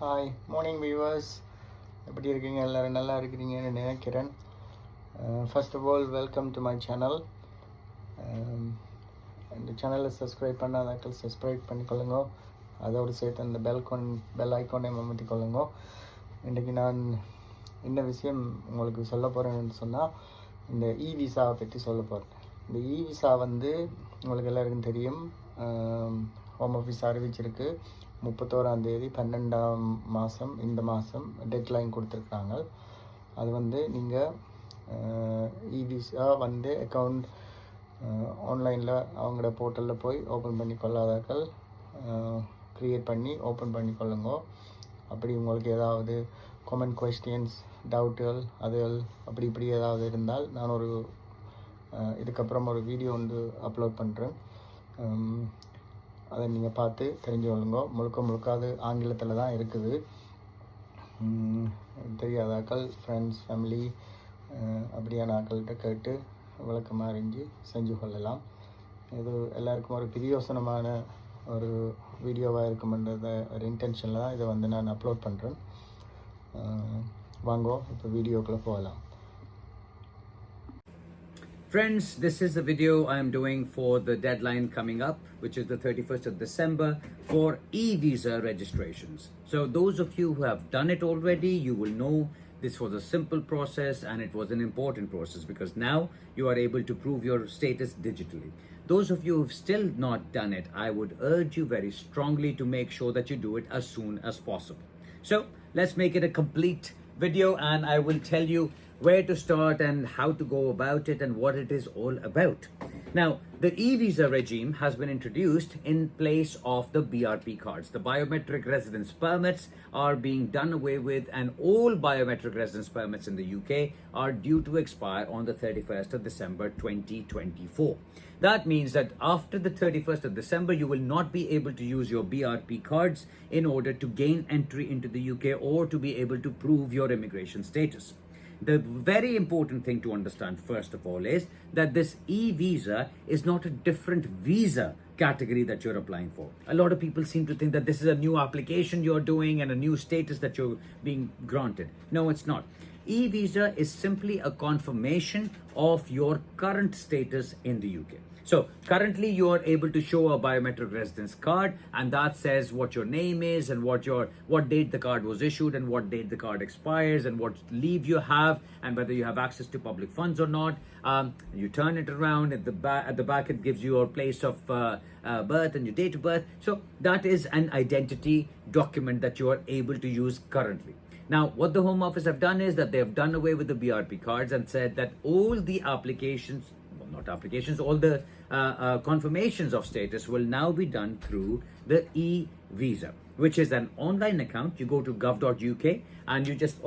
Hi morning viewers, எப்படி இருக்கீங்க? எல்லோரும் நல்லா இருக்கிறீங்கன்னு நினைக்கிறேன். First of all welcome to my channel. இந்த சேனலை சப்ஸ்கிரைப் பண்ணாதாக்கள் சப்ஸ்கிரைப் பண்ணிக்கொள்ளுங்க. அதோடு சேர்த்து அந்த பெல் ஐக்கானை அமர்த்திக்கொள்ளுங்க. இன்றைக்கி நான் என்ன விஷயம் உங்களுக்கு சொல்ல போகிறேன்னு சொன்னால், இந்த விசாவை பற்றி சொல்ல போகிறேன். இந்த விசா வந்து உங்களுக்கு எல்லாருக்கும் தெரியும், ஹோம் ஆஃபீஸ் அறிவிச்சிருக்கு. 31ஆம் தேதி 12ஆம் மாதம் இந்த மாதம் டெட்லைன் கொடுத்துருக்குறாங்க. அது வந்து நீங்கள் விசா வந்து அக்கௌண்ட் ஆன்லைனில் அவங்களோட போர்ட்டலில் போய் ஓப்பன் பண்ணி கொள்ளாதாக்கள் க்ரியேட் பண்ணி ஓப்பன் பண்ணி கொள்ளுங்க. அப்படி உங்களுக்கு ஏதாவது காமன் கொஸ்டின்ஸ், டவுட்டுகள் அதுகள் அப்படி இப்படி ஏதாவது இருந்தால் நான் ஒரு இதுக்கப்புறம் ஒரு வீடியோ வந்து அப்லோட் பண்ணுறேன். அதை நீங்கள் பார்த்து தெரிஞ்சு கொள்ளுங்க. முழுக்க அது ஆங்கிலத்தில் தான் இருக்குது. தெரியாதாக்கள் ஃப்ரெண்ட்ஸ், ஃபேமிலி அப்படியான ஆக்கள்கிட்ட கேட்டு விளக்கமாக அறிஞ்சு செஞ்சு கொள்ளலாம். இது எல்லாருக்கும் ஒரு பிரயோசனமான ஒரு வீடியோவாக இருக்குமென்றத ஒரு இன்டென்ஷனில் தான் இதை வந்து நான் அப்லோட் பண்ணுறேன். வாங்கோ இப்போ வீடியோக்குள்ளே போகலாம். Friends, this is the video I am doing for the deadline coming up, which is the 31st of December for e-visa registrations. So those of you who have done it already, you will know this was a simple process and it was an important process because now you are able to prove your status digitally. Those of you who have still not done it, I would urge you very strongly to make sure that you do it as soon as possible. So let's make it a complete video and I will tell you where to start and how to go about it and what it is all about. Now, the e-visa regime has been introduced in place of the BRP cards. The biometric residence permits are being done away with and all biometric residence permits in the UK are due to expire on the 31st of December 2024. That means that after the 31st of December, you will not be able to use your BRP cards in order to gain entry into the UK or to be able to prove your immigration status. The very important thing to understand first of all is that this e-visa is not a different visa category that you're applying for. A lot of people seem to think that this is a new application you're doing and a new status that you're being granted. No, it's not. E-visa is simply a confirmation of your current status in the UK. So currently you are able to show a biometric residence card and that says what your name is and what date the card was issued and what date the card expires and what leave you have and whether you have access to public funds or not. You turn it around at the back it gives you your place of birth and your date of birth. So that is an identity document that you are able to use currently. Now, what the Home Office have done is that they have done away with the BRP cards and said that all the applications, well, not applications, all the confirmations of status will now be done through the e-visa, which is an online account. You go to gov.uk and you just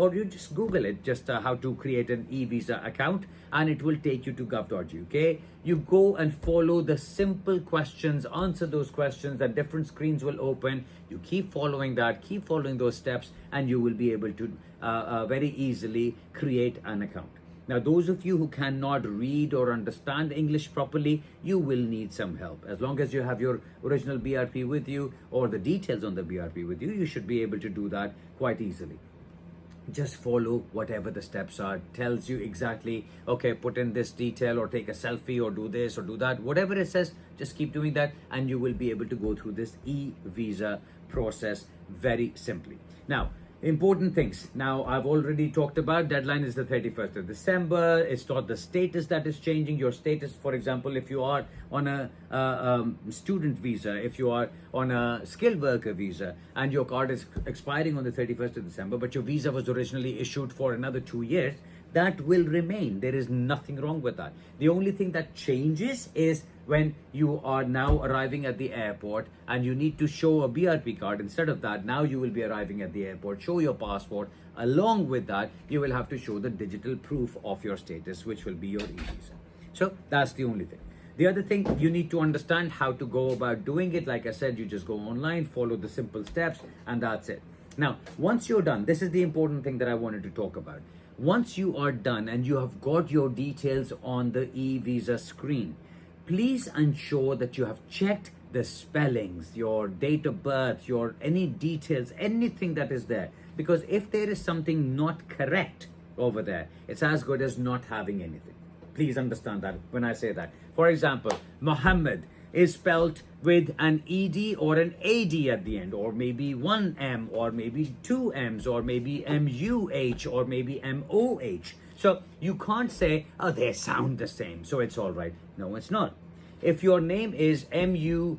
Google it, just how to create an e-visa account, and it will take you to gov.uk. You go and follow the simple questions, answer those questions, and different screens will open. You keep following those steps, and you will be able to very easily create an account. Now, those of you who cannot read or understand English properly, you will need some help. As long as you have your original BRP with you or the details on the BRP with you, you should be able to do that quite easily. Just follow whatever the steps are. Tells you exactly, okay, put in this detail or take a selfie or do this or do that. Whatever it says, just keep doing that and you will be able to go through this e-visa process very simply. Now, important things. Now, I've already talked about deadline is the 31st of December. It's not the status that is changing. Your status, for example, if you are on a student visa, if you are on a skilled worker visa and your card is expiring on the 31st of December, but your visa was originally issued for another 2 years, that will remain. There is nothing wrong with that. The only thing that changes is when you are now arriving at the airport and you need to show a BRP card. Instead of that, now you will be arriving at the airport, show your passport. Along with that, you will have to show the digital proof of your status, which will be your e-visa. So that's the only thing. The other thing, you need to understand how to go about doing it. Like I said, you just go online, follow the simple steps, and that's it. Now, once you're done, this is the important thing that I wanted to talk about. Once you are done and you have got your details on the e-visa screen, please ensure that you have checked the spellings, your date of birth, your any details, anything that is there. Because if there is something not correct over there, it's as good as not having anything. Please understand that when I say that. For example, Muhammad is spelled with an ED or an AD at the end, or maybe one M, or maybe two M's, or maybe MUH, or maybe MOH. So you can't say, oh, they sound the same, so it's all right. No, it's not. If your name is MUHAMAD,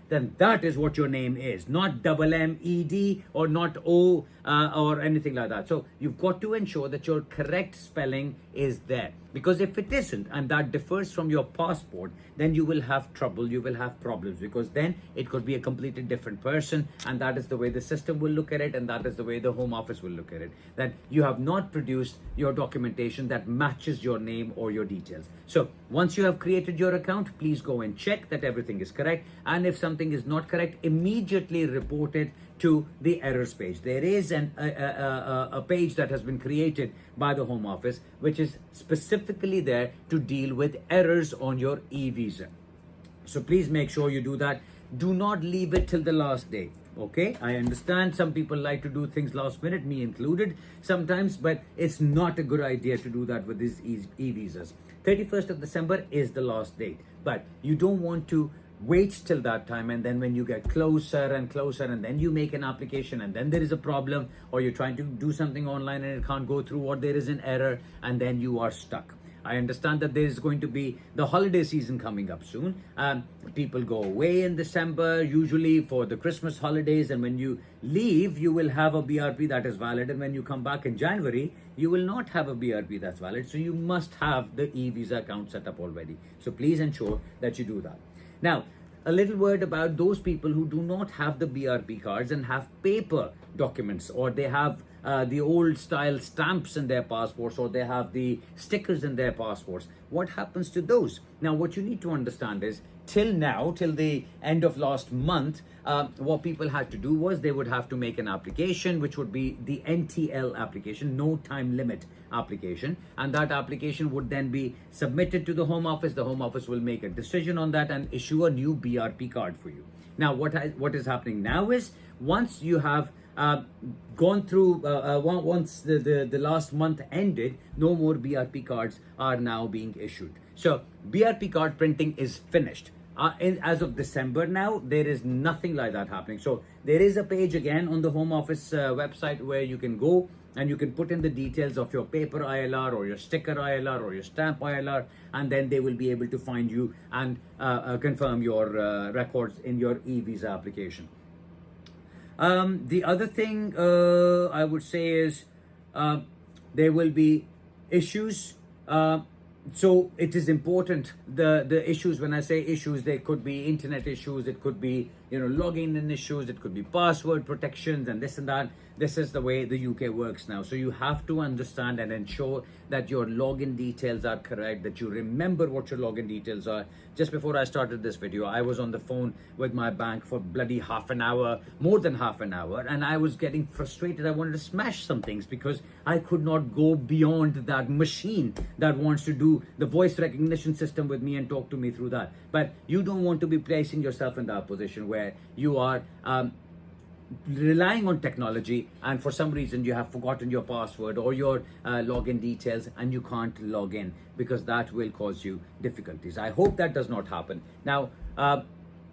then that is what your name is, not double MED or not O or anything like that. So you've got to ensure that your correct spelling is there. Because if it isn't, and that differs from your passport, then you will have trouble, you will have problems, because then it could be a completely different person, and that is the way the system will look at it, and that is the way the Home Office will look at it, that you have not produced your documentation that matches your name or your details. So once you have created your account, please go and check that everything is correct, and if something is not correct, immediately report it to the errors page. There is a page that has been created by the Home Office, which is specifically there to deal with errors on your e-visa. So please make sure you do that. Do not leave it till the last day. Okay, I understand some people like to do things last minute, me included sometimes, but it's not a good idea to do that with these e-visas. 31st of December is the last date, but you don't want to wait till that time, and then when you get closer and closer, and then you make an application, and then there is a problem, or you're trying to do something online and it can't go through, or there is an error, and then you are stuck. I understand that there is going to be the holiday season coming up soon. People go away in December, usually for the Christmas holidays, and when you leave, you will have a BRP that is valid, and when you come back in January, you will not have a BRP that's valid. So you must have the e-visa account set up already. So please ensure that you do that. Now, a little word about those people who do not have the BRP cards and have paper documents, or they have the old style stamps in their passports, or they have the stickers in their passports. What happens to those? Now, what you need to understand is, till now, till the end of last month, what people had to do was they would have to make an application, which would be the NTL application, no time limit application, and that application would then be submitted to the Home Office. The Home Office will make a decision on that and issue a new BRP card for you. Now, what is happening now is, once you have gone through, once the last month ended, no more BRP cards are now being issued. So BRP card printing is finished. As of December now, there is nothing like that happening. So there is a page again on the Home Office website where you can go and you can put in the details of your paper ILR or your sticker ILR or your stamp ILR, and then they will be able to find you and confirm your records in your e-visa application. The other thing I would say is there will be issues. So it is important, the issues, when I say issues, they could be internet issues, it could be, login in issues, it could be password protections and this and that. This is the way the UK works now. So you have to understand and ensure that your login details are correct, that you remember what your login details are. Just before I started this video, I was on the phone with my bank for bloody half an hour, more than half an hour, and I was getting frustrated. I wanted to smash some things because I could not go beyond that machine that wants to do the voice recognition system with me and talk to me through that. But you don't want to be placing yourself in that position where you are relying on technology, and for some reason you have forgotten your password or your login details and you can't log in, because that will cause you difficulties. I hope that does not happen. Now,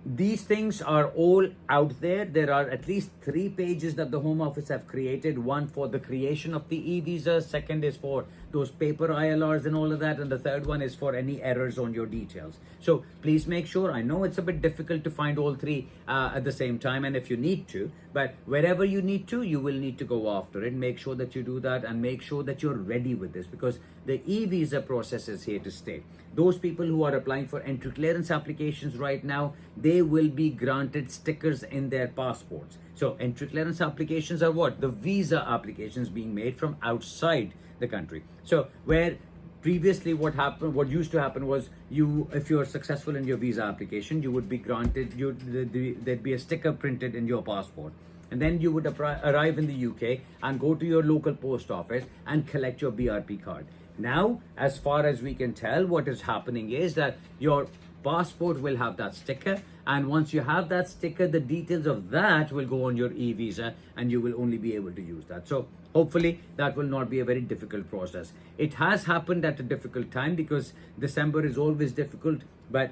these things are all out there. There are at least 3 pages that the Home Office have created. One for the creation of the e-visa, second is for those paper ILRs and all of that, and the third one is for any errors on your details. So please make sure, I know it's a bit difficult to find all 3 at the same time, and if you need to, but wherever you need to, you will need to go after it. Make sure that you do that, and make sure that you're ready with this, because the e-visa process is here to stay. Those people who are applying for entry clearance applications right now, they will be granted stickers in their passports. So entry clearance applications are what? The visa applications being made from outside the country. So where previously what used to happen was, if you're successful in your visa application, you would be granted, there'd be a sticker printed in your passport. And then you would arrive in the UK and go to your local post office and collect your BRP card. Now, as far as we can tell, what is happening is that your passport will have that sticker, and once you have that sticker, the details of that will go on your e-visa, and you will only be able to use that. So hopefully that will not be a very difficult process. It has happened at a difficult time because December is always difficult, but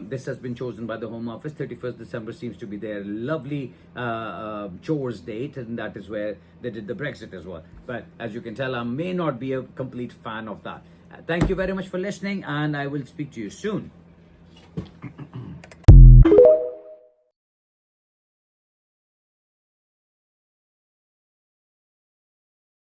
this has been chosen by the Home Office. 31st December seems to be their lovely chores date, and that is where they did the Brexit as well. But as you can tell, I may not be a complete fan of that. Thank you very much for listening, and I will speak to you soon.